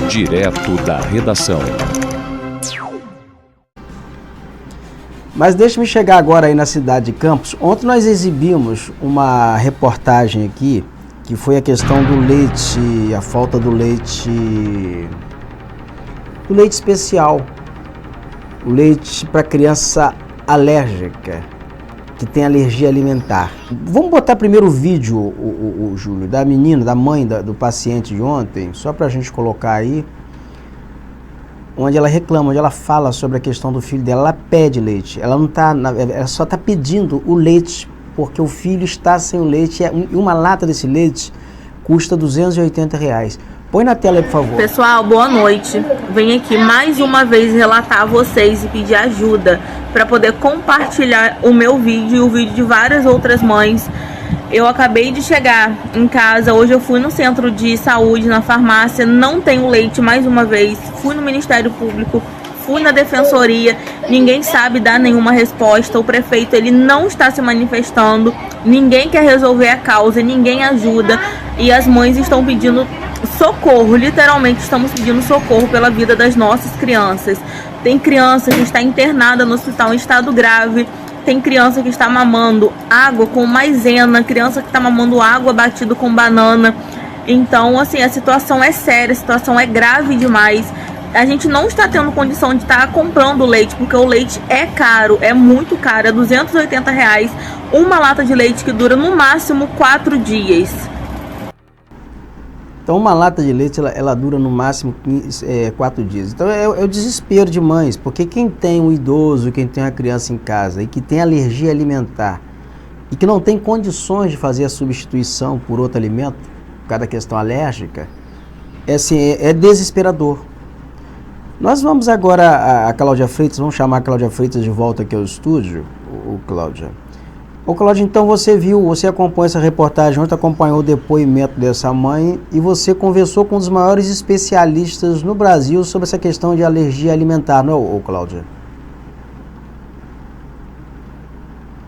Direto da redação. Mas deixe-me chegar agora aí na cidade de Campos. Ontem nós exibimos uma reportagem aqui, que foi a questão do leite, a falta do leite especial, o leite para criança alérgica, que tem alergia alimentar. Vamos botar primeiro o vídeo, o Júlio, da menina, da mãe do paciente de ontem, só para a gente colocar aí, onde ela reclama, onde ela fala sobre a questão do filho dela. Ela pede leite, ela não tá, ela só está pedindo o leite, porque o filho está sem o leite, e uma lata desse leite custa R$280. Põe na tela aí, por favor. Pessoal, boa noite. Venho aqui mais uma vez relatar a vocês e pedir ajuda para poder compartilhar o meu vídeo e o vídeo de várias outras mães. Eu acabei de chegar em casa, hoje eu fui no centro de saúde, na farmácia, não tenho leite mais uma vez, fui no Ministério Público, fui na Defensoria, ninguém sabe dar nenhuma resposta, o prefeito ele não está se manifestando, ninguém quer resolver a causa, ninguém ajuda e as mães estão pedindo socorro, literalmente estamos pedindo socorro pela vida das nossas crianças. Tem criança que está internada no hospital em estado grave, tem criança que está mamando água com maisena, criança que está mamando água batido com banana. Então, assim, a situação é séria, a situação é grave demais. A gente não está tendo condição de estar comprando leite, porque o leite é caro, é muito caro, é R$280, uma lata de leite que dura no máximo 4 dias. Então uma lata de leite, ela dura no máximo 4 dias. Então é o desespero de mães, porque quem tem um idoso, quem tem uma criança em casa e que tem alergia alimentar e que não tem condições de fazer a substituição por outro alimento, por causa da questão alérgica, é desesperador. Nós vamos agora a Cláudia Freitas, vamos chamar a Cláudia Freitas de volta aqui ao estúdio, Cláudia. Cláudia, então você acompanhou essa reportagem ontem, acompanhou o depoimento dessa mãe e você conversou com um dos maiores especialistas no Brasil sobre essa questão de alergia alimentar, não é, Cláudia?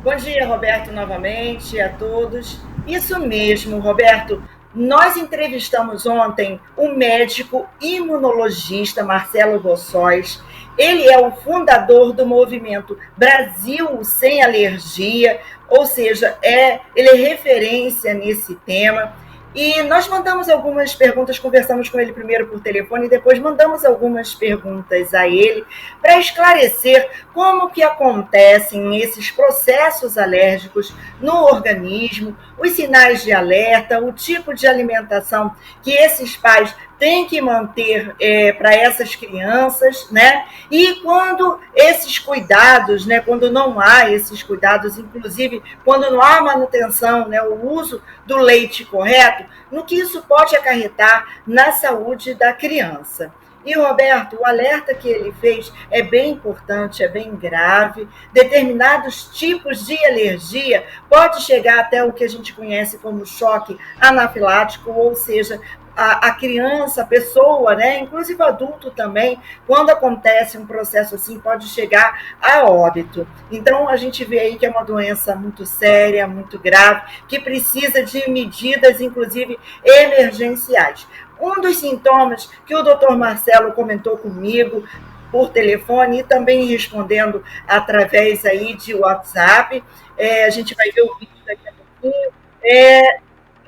Bom dia, Roberto, novamente a todos. Isso mesmo, Roberto. Nós entrevistamos ontem o médico imunologista Marcelo Bossóis. Ele é o fundador do movimento Brasil Sem Alergia, ou seja, ele é referência nesse tema. E nós mandamos algumas perguntas, conversamos com ele primeiro por telefone e depois mandamos algumas perguntas a ele para esclarecer como que acontecem esses processos alérgicos no organismo, os sinais de alerta, o tipo de alimentação que esses pais têm que manter para essas crianças, né? E quando esses cuidados, né, quando não há esses cuidados, inclusive quando não há manutenção, né, o uso do leite correto, no que isso pode acarretar na saúde da criança. E, Roberto, o alerta que ele fez é bem importante, é bem grave. Determinados tipos de alergia pode chegar até o que a gente conhece como choque anafilático, ou seja, a criança, a pessoa, né, inclusive o adulto também, quando acontece um processo assim, pode chegar a óbito. Então, a gente vê aí que é uma doença muito séria, muito grave, que precisa de medidas, inclusive, emergenciais. Um dos sintomas que o doutor Marcelo comentou comigo por telefone e também respondendo através aí de WhatsApp, a gente vai ver o vídeo daqui a pouquinho,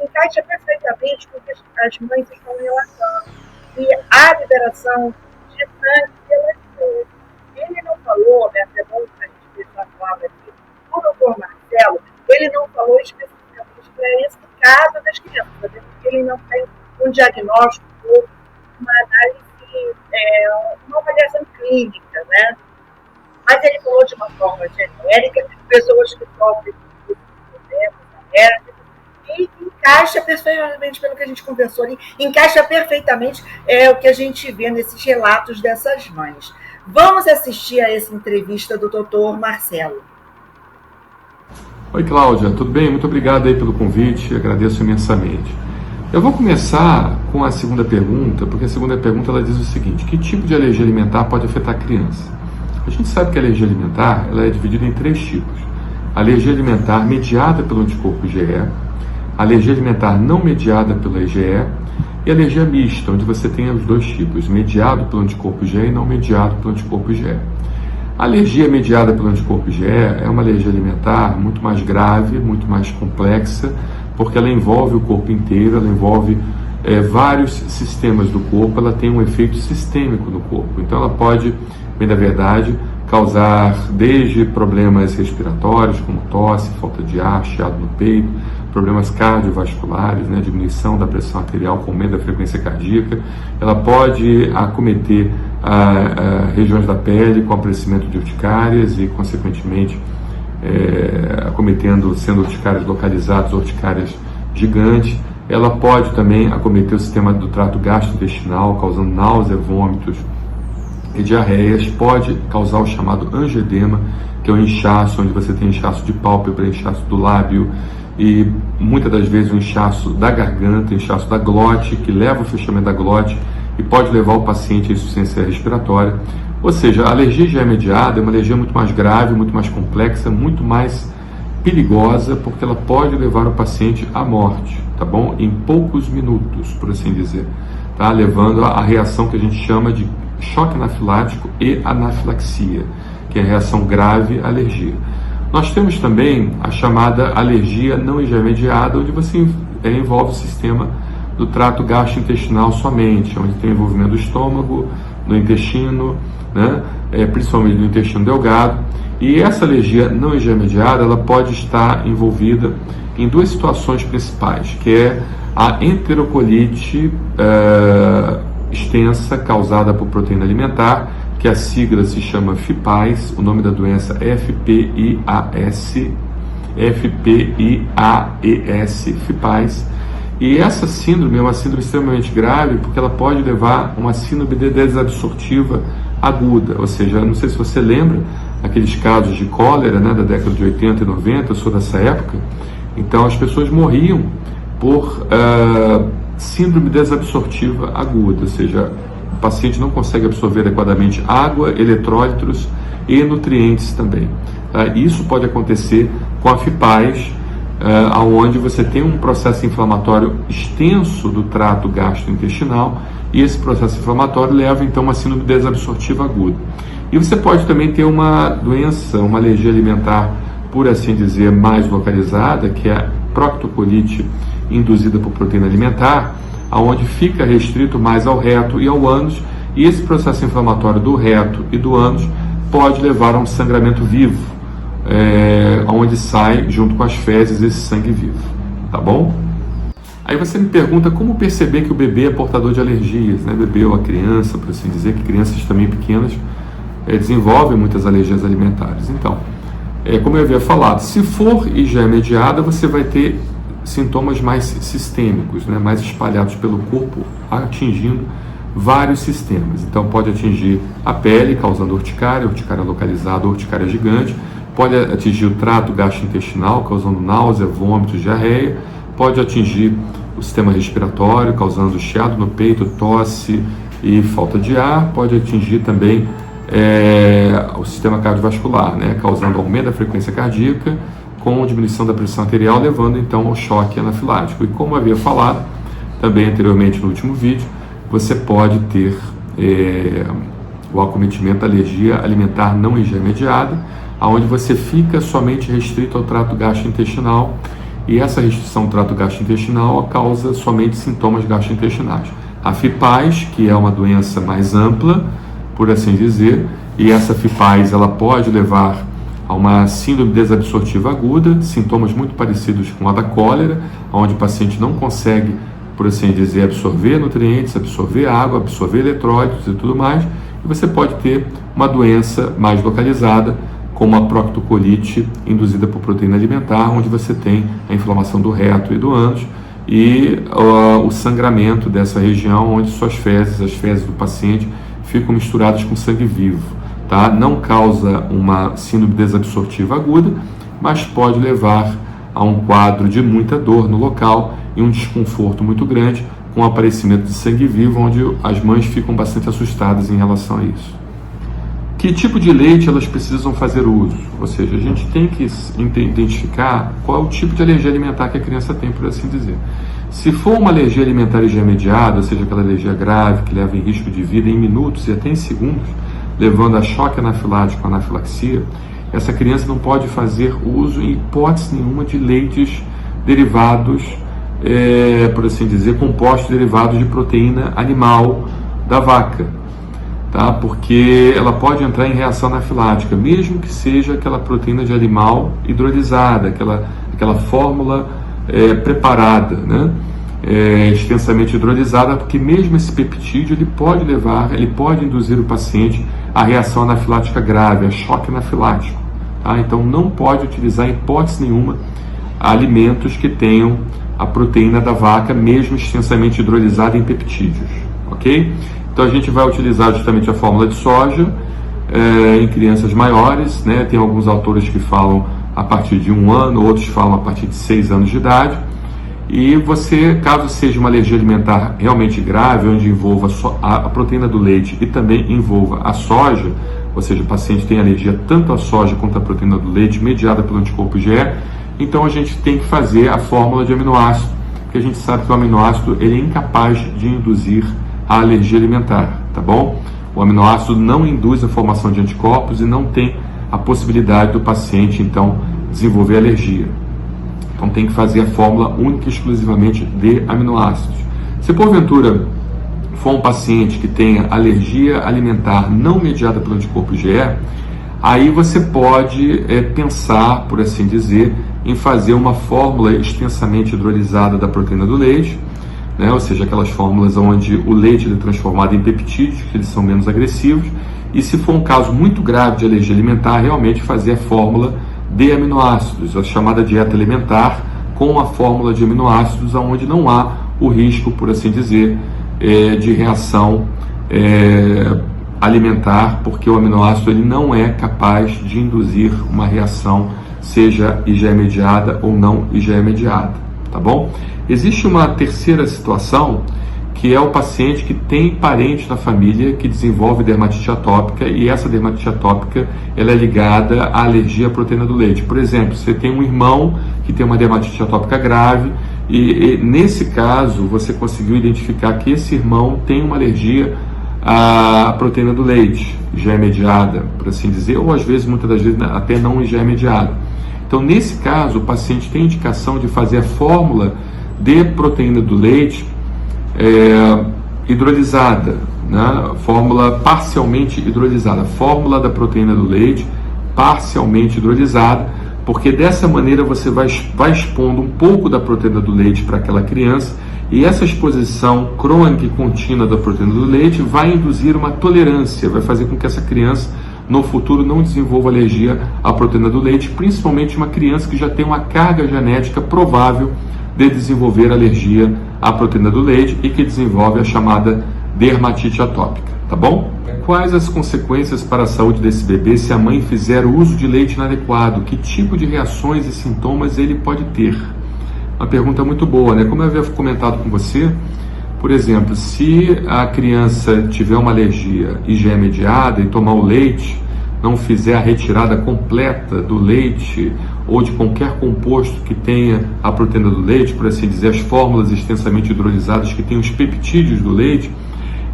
encaixa perfeitamente com o que as mães estão relatando. E a liberação de sangue pelas pessoas. Ele não falou, né, é bom a gente deixar claro aqui, o doutor Marcelo, ele não falou especificamente para esse caso das crianças, até porque ele não tem um diagnóstico ou uma análise, uma avaliação clínica, né? Mas ele falou de uma forma genérica, pessoas que sofrem de problemas alérgicos, e encaixa perfeitamente pelo que a gente conversou ali, encaixa perfeitamente o que a gente vê nesses relatos dessas mães. Vamos assistir a essa entrevista do doutor Marcelo. Oi, Cláudia, tudo bem? Muito obrigado aí pelo convite, agradeço imensamente. Eu vou começar com a segunda pergunta, porque a segunda pergunta ela diz o seguinte: que tipo de alergia alimentar pode afetar a criança? A gente sabe que a alergia alimentar ela é dividida em 3 tipos. Alergia alimentar mediada pelo anticorpo IgE, alergia alimentar não mediada pelo IgE e alergia mista, onde você tem os dois tipos, mediado pelo anticorpo IgE e não mediado pelo anticorpo IgE. A alergia mediada pelo anticorpo IgE é uma alergia alimentar muito mais grave, muito mais complexa, porque ela envolve o corpo inteiro, ela envolve vários sistemas do corpo, ela tem um efeito sistêmico no corpo. Então ela pode, bem da verdade, causar desde problemas respiratórios, como tosse, falta de ar, chiado no peito, problemas cardiovasculares, diminuição da pressão arterial com aumento da frequência cardíaca. Ela pode acometer regiões da pele com aparecimento de urticárias e, consequentemente, sendo urticárias localizadas, urticárias gigantes. Ela pode também acometer o sistema do trato gastrointestinal, causando náusea, vômitos e diarreias. Pode causar o chamado angioedema, que é o inchaço, onde você tem inchaço de pálpebra, inchaço do lábio e muitas das vezes o inchaço da garganta, inchaço da glote, que leva ao fechamento da glote e pode levar o paciente à insuficiência respiratória. Ou seja, a alergia IgE mediada é uma alergia muito mais grave, muito mais complexa, muito mais perigosa, porque ela pode levar o paciente à morte, tá bom? Em poucos minutos, por assim dizer, tá? Levando a reação que a gente chama de choque anafilático e anafilaxia, que é a reação grave à alergia. Nós temos também a chamada alergia não IgE mediada, onde você envolve o sistema do trato gastrointestinal somente, onde tem envolvimento do estômago, do intestino, principalmente do intestino delgado. E essa alergia não IgE mediada, ela pode estar envolvida em duas situações principais, que é a enterocolite extensa causada por proteína alimentar, que a sigla se chama FIPAS, o nome da doença é FPIAES, FIPAS. E essa síndrome é uma síndrome extremamente grave, porque ela pode levar a uma síndrome de desabsortiva aguda, ou seja, não sei se você lembra aqueles casos de cólera, da década de 80 e 90, eu sou dessa época. Então as pessoas morriam por síndrome desabsortiva aguda, ou seja, o paciente não consegue absorver adequadamente água, eletrólitos e nutrientes também. Isso pode acontecer com a FIPAS, onde você tem um processo inflamatório extenso do trato gastrointestinal, e esse processo inflamatório leva então a uma síndrome desabsortiva aguda. E você pode também ter uma doença, uma alergia alimentar, por assim dizer, mais localizada, que é a proctocolite induzida por proteína alimentar, onde fica restrito mais ao reto e ao ânus, e esse processo inflamatório do reto e do ânus pode levar a um sangramento vivo, onde sai, junto com as fezes, esse sangue vivo, tá bom? Aí você me pergunta como perceber que o bebê é portador de alergias, bebê ou a criança, por assim dizer, que crianças também pequenas desenvolvem muitas alergias alimentares. Então, como eu havia falado, se for IgE mediada, você vai ter sintomas mais sistêmicos, mais espalhados pelo corpo, atingindo vários sistemas. Então pode atingir a pele, causando urticária localizada, urticária gigante, pode atingir o trato gastrointestinal, causando náusea, vômitos, diarreia, pode atingir o sistema respiratório, causando chiado no peito, tosse e falta de ar, pode atingir também o sistema cardiovascular, causando aumento da frequência cardíaca, com diminuição da pressão arterial, levando então ao choque anafilático. E como havia falado também anteriormente no último vídeo, você pode ter o acometimento da alergia alimentar não IgE mediada, onde você fica somente restrito ao trato gastrointestinal, e essa restrição ao trato gastrointestinal causa somente sintomas gastrointestinais. A FIPAS, que é uma doença mais ampla, por assim dizer, e essa FIPAS ela pode levar a uma síndrome desabsortiva aguda, sintomas muito parecidos com a da cólera, onde o paciente não consegue, por assim dizer, absorver nutrientes, absorver água, absorver eletrólitos e tudo mais, e você pode ter uma doença mais localizada, como a proctocolite induzida por proteína alimentar, onde você tem a inflamação do reto e do ânus, e o sangramento dessa região, onde suas fezes, as fezes do paciente, ficam misturadas com sangue vivo. Tá? Não causa uma síndrome desabsortiva aguda, mas pode levar a um quadro de muita dor no local e um desconforto muito grande, com o aparecimento de sangue vivo, onde as mães ficam bastante assustadas em relação a isso. Que tipo de leite elas precisam fazer uso? Ou seja, a gente tem que identificar qual é o tipo de alergia alimentar que a criança tem, por assim dizer. Se for uma alergia alimentar IgE mediada, ou seja, aquela alergia grave que leva em risco de vida em minutos e até em segundos, levando a choque anafilático, anafilaxia, essa criança não pode fazer uso em hipótese nenhuma de leites derivados, por assim dizer, compostos derivados de proteína animal da vaca, tá? Porque ela pode entrar em reação anafilática, mesmo que seja aquela proteína de animal hidrolisada, aquela fórmula preparada, né? Extensamente hidrolisada, porque mesmo esse peptídeo ele pode induzir o paciente a reação anafilática grave, a choque anafilático, tá? Então não pode utilizar em hipótese nenhuma alimentos que tenham a proteína da vaca, mesmo extensamente hidrolisada em peptídeos, ok? Então a gente vai utilizar justamente a fórmula de soja em crianças maiores, né? Tem alguns autores que falam a partir de 1 ano, outros falam a partir de 6 anos de idade. E você, caso seja uma alergia alimentar realmente grave, onde envolva a proteína do leite e também envolva a soja, ou seja, o paciente tem alergia tanto à soja quanto à proteína do leite mediada pelo anticorpo IgE, então a gente tem que fazer a fórmula de aminoácido, porque a gente sabe que o aminoácido ele é incapaz de induzir a alergia alimentar, tá bom? O aminoácido não induz a formação de anticorpos e não tem a possibilidade do paciente, então, desenvolver alergia. Então tem que fazer a fórmula única e exclusivamente de aminoácidos. Se porventura for um paciente que tenha alergia alimentar não mediada pelo anticorpo IgE, aí você pode pensar, por assim dizer, em fazer uma fórmula extensamente hidrolisada da proteína do leite, né? Ou seja, aquelas fórmulas onde o leite é transformado em peptídeos, que eles são menos agressivos, e se for um caso muito grave de alergia alimentar, realmente fazer a fórmula de aminoácidos, a chamada dieta alimentar, com a fórmula de aminoácidos, onde não há o risco, por assim dizer, de reação alimentar, porque o aminoácido ele não é capaz de induzir uma reação, seja IgE mediada ou não IgE mediada, tá bom? Existe uma terceira situação, que é o paciente que tem parente na família que desenvolve dermatite atópica, e essa dermatite atópica ela é ligada à alergia à proteína do leite. Por exemplo, você tem um irmão que tem uma dermatite atópica grave e nesse caso você conseguiu identificar que esse irmão tem uma alergia à proteína do leite, IgE mediada, por assim dizer, ou às vezes, muitas das vezes, até não IgE mediada. Então, nesse caso, o paciente tem indicação de fazer a fórmula de proteína do leite hidrolisada, né? Fórmula parcialmente hidrolisada, fórmula da proteína do leite parcialmente hidrolisada, porque dessa maneira você vai expondo um pouco da proteína do leite para aquela criança, e essa exposição crônica e contínua da proteína do leite vai induzir uma tolerância, vai fazer com que essa criança no futuro não desenvolva alergia à proteína do leite, principalmente uma criança que já tem uma carga genética provável de desenvolver alergia à proteína do leite e que desenvolve a chamada dermatite atópica, tá bom? Quais as consequências para a saúde desse bebê se a mãe fizer o uso de leite inadequado? Que tipo de reações e sintomas ele pode ter? Uma pergunta muito boa, né? Como eu havia comentado com você, por exemplo, se a criança tiver uma alergia IgE mediada e tomar o leite, não fizer a retirada completa do leite ou de qualquer composto que tenha a proteína do leite, por assim dizer, as fórmulas extensamente hidrolisadas que têm os peptídeos do leite,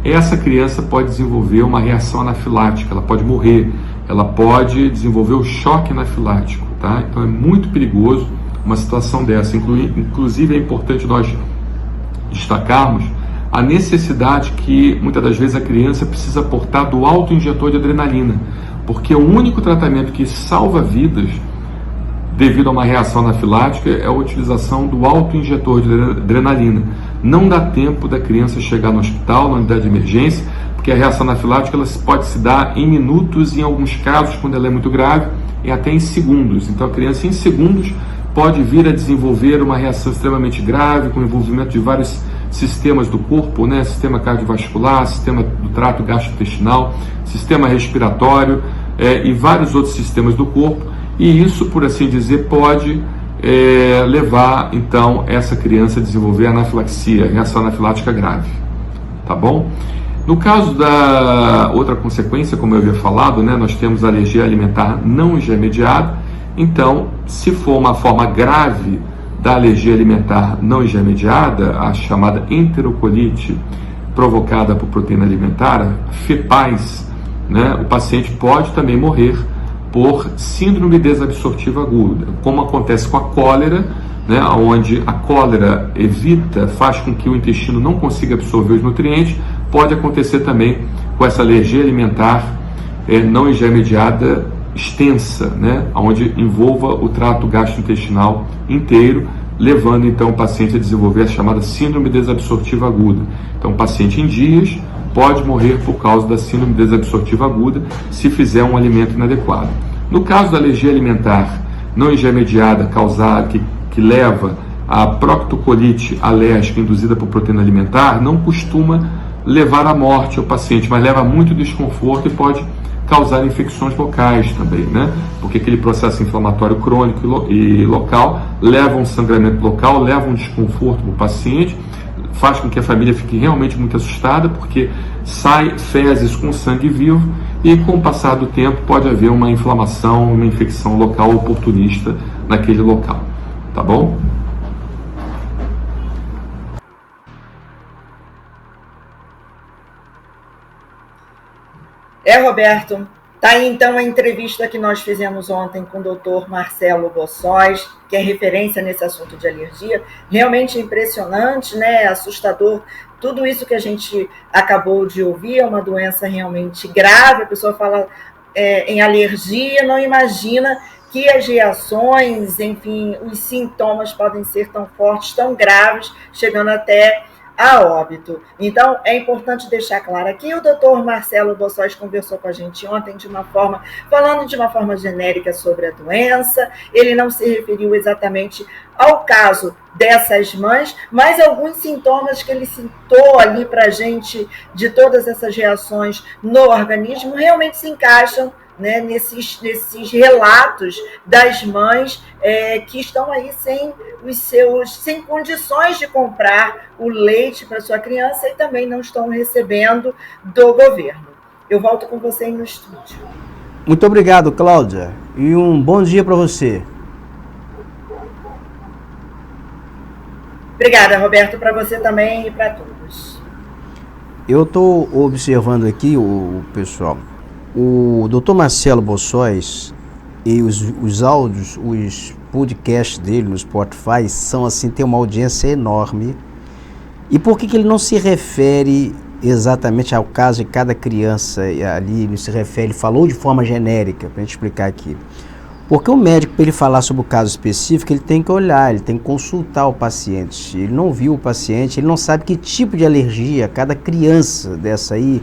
essa criança pode desenvolver uma reação anafilática, ela pode morrer, ela pode desenvolver o choque anafilático, tá? Então é muito perigoso uma situação dessa. Inclusive é importante nós destacarmos a necessidade que muitas das vezes a criança precisa portar do autoinjetor de adrenalina, porque o único tratamento que salva vidas devido a uma reação anafilática é a utilização do autoinjetor de adrenalina. Não dá tempo da criança chegar no hospital, na unidade de emergência, porque a reação anafilática ela pode se dar em minutos, e em alguns casos, quando ela é muito grave, e até em segundos. Então a criança em segundos pode vir a desenvolver uma reação extremamente grave, com envolvimento de vários sistemas do corpo, né? Sistema cardiovascular, sistema do trato gastrointestinal, sistema respiratório e vários outros sistemas do corpo, e isso, por assim dizer, pode levar então essa criança a desenvolver anafilaxia, reação anafilática grave, tá bom? No caso da outra consequência, como eu havia falado, né, nós temos alergia alimentar não IgE mediada. Então, se for uma forma grave da alergia alimentar não intermediada, a chamada enterocolite provocada por proteína alimentar, FEPAS, né, o paciente pode também morrer por síndrome desabsortiva aguda, como acontece com a cólera, né, onde a cólera faz com que o intestino não consiga absorver os nutrientes, pode acontecer também com essa alergia alimentar não intermediada extensa, né, onde envolva o trato gastrointestinal inteiro, levando então o paciente a desenvolver a chamada síndrome desabsortiva aguda. Então, o paciente em dias pode morrer por causa da síndrome desabsortiva aguda se fizer um alimento inadequado. No caso da alergia alimentar não intermediada que leva à proctocolite alérgica induzida por proteína alimentar, não costuma levar à morte ao paciente, mas leva muito desconforto e pode causar infecções locais também, né? Porque aquele processo inflamatório crônico e local leva a um sangramento local, leva um desconforto para o paciente, faz com que a família fique realmente muito assustada, porque sai fezes com sangue vivo e com o passar do tempo pode haver uma inflamação, uma infecção local oportunista naquele local, tá bom? Roberto, tá aí então a entrevista que nós fizemos ontem com o Dr. Marcelo Bossóis, que é referência nesse assunto de alergia. Realmente impressionante, né? Assustador. Tudo isso que a gente acabou de ouvir é uma doença realmente grave. A pessoa fala em alergia, não imagina que as reações, enfim, os sintomas podem ser tão fortes, tão graves, chegando até a óbito. Então, é importante deixar claro aqui, o doutor Marcelo Bossóis conversou com a gente ontem falando de uma forma genérica sobre a doença. Ele não se referiu exatamente ao caso dessas mães, mas alguns sintomas que ele citou ali para a gente, de todas essas reações no organismo, realmente se encaixam, né, nesses relatos das mães que estão aí sem condições de comprar o leite para sua criança e também não estão recebendo do governo. Eu volto com você aí no estúdio. Muito obrigado, Cláudia, e um bom dia para você. Obrigada, Roberto, para você também e para todos. Eu estou observando aqui o pessoal. O Dr. Marcelo Bossóis e os áudios, os podcasts dele no Spotify são assim, tem uma audiência enorme. E por que ele não se refere exatamente ao caso de cada criança ali, ele se refere, ele falou de forma genérica, para a gente explicar aqui. Porque o médico, para ele falar sobre o caso específico, ele tem que olhar, ele tem que consultar o paciente. Ele não viu o paciente, ele não sabe que tipo de alergia cada criança dessa aí,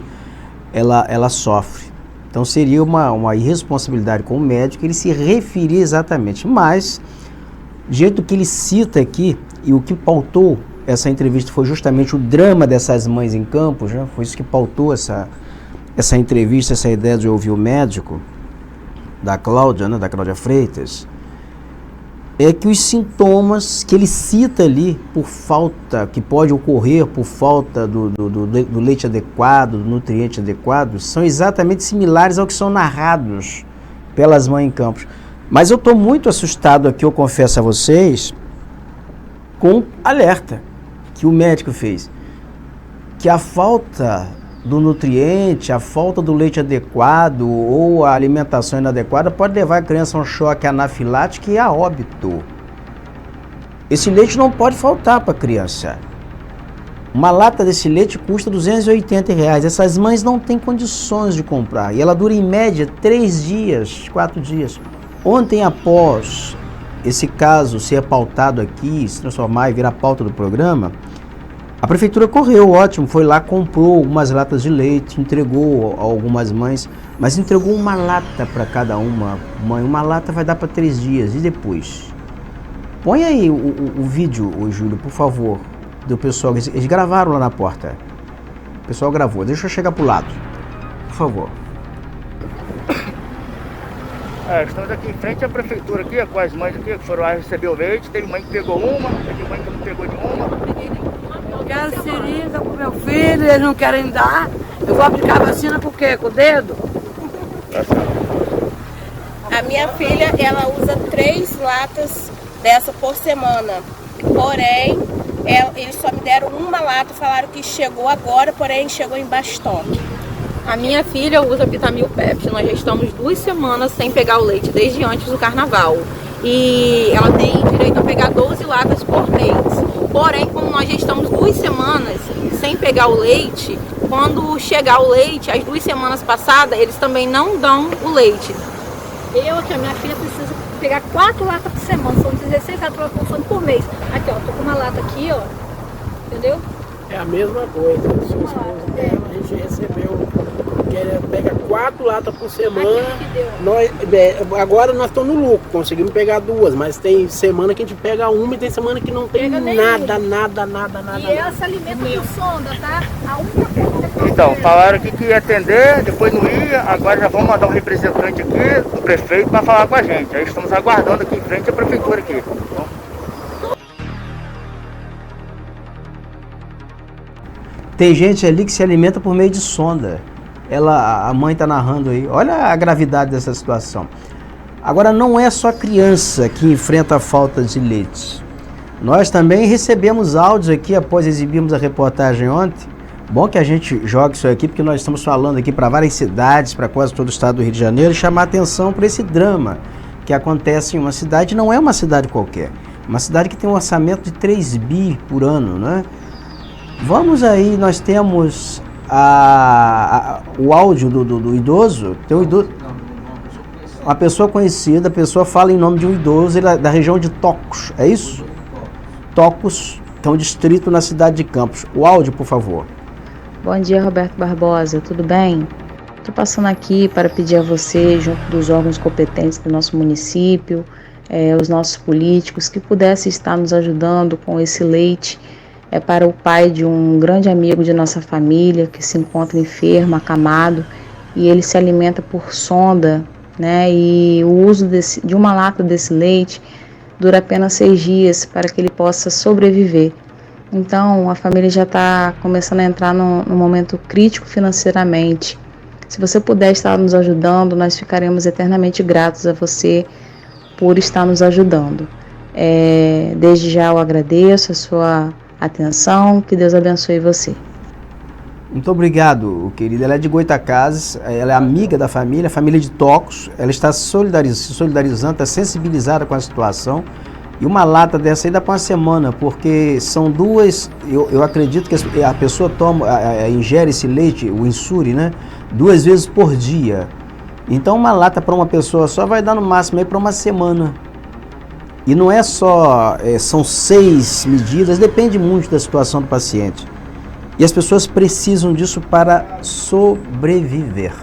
ela sofre. Então seria uma irresponsabilidade com o médico ele se referir exatamente. Mas, do jeito que ele cita aqui, e o que pautou essa entrevista foi justamente o drama dessas mães em Campos, né? Foi isso que pautou essa entrevista, essa ideia de ouvir o médico, da Cláudia, né? Da Cláudia Freitas, é que os sintomas que ele cita ali, por falta, que pode ocorrer por falta do leite adequado, do nutriente adequado, são exatamente similares ao que são narrados pelas mães em Campos. Mas eu estou muito assustado aqui, eu confesso a vocês, com alerta que o médico fez, que a falta do nutriente, a falta do leite adequado ou a alimentação inadequada pode levar a criança a um choque anafilático e a óbito. Esse leite não pode faltar para a criança. Uma lata desse leite custa R$280. Essas mães não têm condições de comprar. E ela dura em média 3 dias, 4 dias. Ontem, após esse caso ser pautado aqui, se transformar e virar pauta do programa, a prefeitura correu, ótimo, foi lá, comprou algumas latas de leite, entregou a algumas mães, mas entregou uma lata para cada uma mãe. Uma lata vai dar para 3 dias. E depois? Põe aí o vídeo, Júlio, por favor, do pessoal. Eles gravaram lá na porta. O pessoal gravou. Deixa eu chegar pro lado, por favor. Estamos aqui em frente à prefeitura, aqui, com as mães aqui, que foram lá receber o leite. Teve mãe que pegou uma, teve mãe que não pegou nenhuma. Eu quero seringa pro meu filho, eles não querem dar. Eu vou aplicar a vacina com o quê? Com o dedo? A minha filha, ela usa 3 latas dessa por semana. Porém, eles só me deram uma lata, falaram que chegou agora, porém chegou em baixo estoque. A minha filha usa Vitamil Pepsi. Nós já estamos 2 semanas sem pegar o leite, desde antes do carnaval. E ela tem direito a pegar 12 latas por mês. Porém, como nós já estamos 2 semanas sem pegar o leite, quando chegar o leite, as 2 semanas passadas, eles também não dão o leite. Eu que a minha filha precisa pegar 4 latas por semana, são 16 latas que ela consome por mês. Aqui, ó, tô com uma lata aqui, ó, entendeu? É a mesma coisa, sua esposa dela, a gente recebeu, que ela pega 4 latas por semana. Agora nós estamos no lucro, conseguimos pegar 2, mas tem semana que a gente pega 1 e tem semana que não tem nada. E ela se alimenta por sonda, tá? A única pergunta que Então, falaram que ia atender, depois não ia, agora já vamos mandar um representante aqui, do prefeito, para falar com a gente. Aí estamos aguardando aqui em frente à prefeitura aqui. Tem gente ali que se alimenta por meio de sonda. A mãe está narrando aí. Olha a gravidade dessa situação. Agora, não é só criança que enfrenta a falta de leite. Nós também recebemos áudios aqui após exibirmos a reportagem ontem. Bom que a gente joga isso aqui, porque nós estamos falando aqui para várias cidades, para quase todo o estado do Rio de Janeiro, e chamar atenção para esse drama que acontece em uma cidade. Não é uma cidade qualquer. Uma cidade que tem um orçamento de 3 bi por ano, né? Vamos aí, nós temos o áudio do idoso. Tem um idoso, uma pessoa conhecida, a pessoa fala em nome de um idoso, ele é da região de Tocos, é isso? Tocos, que é um distrito na cidade de Campos. O áudio, por favor. Bom dia, Roberto Barbosa, tudo bem? Estou passando aqui para pedir a você, junto dos órgãos competentes do nosso município, os nossos políticos, que pudessem estar nos ajudando com esse leite para o pai de um grande amigo de nossa família, que se encontra enfermo, acamado, e ele se alimenta por sonda, né? E o uso de uma lata desse leite dura apenas 6 dias para que ele possa sobreviver. Então, a família já está começando a entrar num momento crítico financeiramente. Se você puder estar nos ajudando, nós ficaremos eternamente gratos a você por estar nos ajudando. Desde já eu agradeço a sua atenção, que Deus abençoe você. Muito obrigado, querida. Ela é de Goitacazes, ela é amiga da família, família de Tocos. Ela está se solidarizando, está sensibilizada com a situação. E uma lata dessa aí dá para uma semana, porque são 2, eu acredito que a pessoa ingere esse leite, o insure, né, 2 vezes por dia. Então uma lata para uma pessoa só vai dar no máximo aí para uma semana. E não é só, são 6 medidas, depende muito da situação do paciente. E as pessoas precisam disso para sobreviver.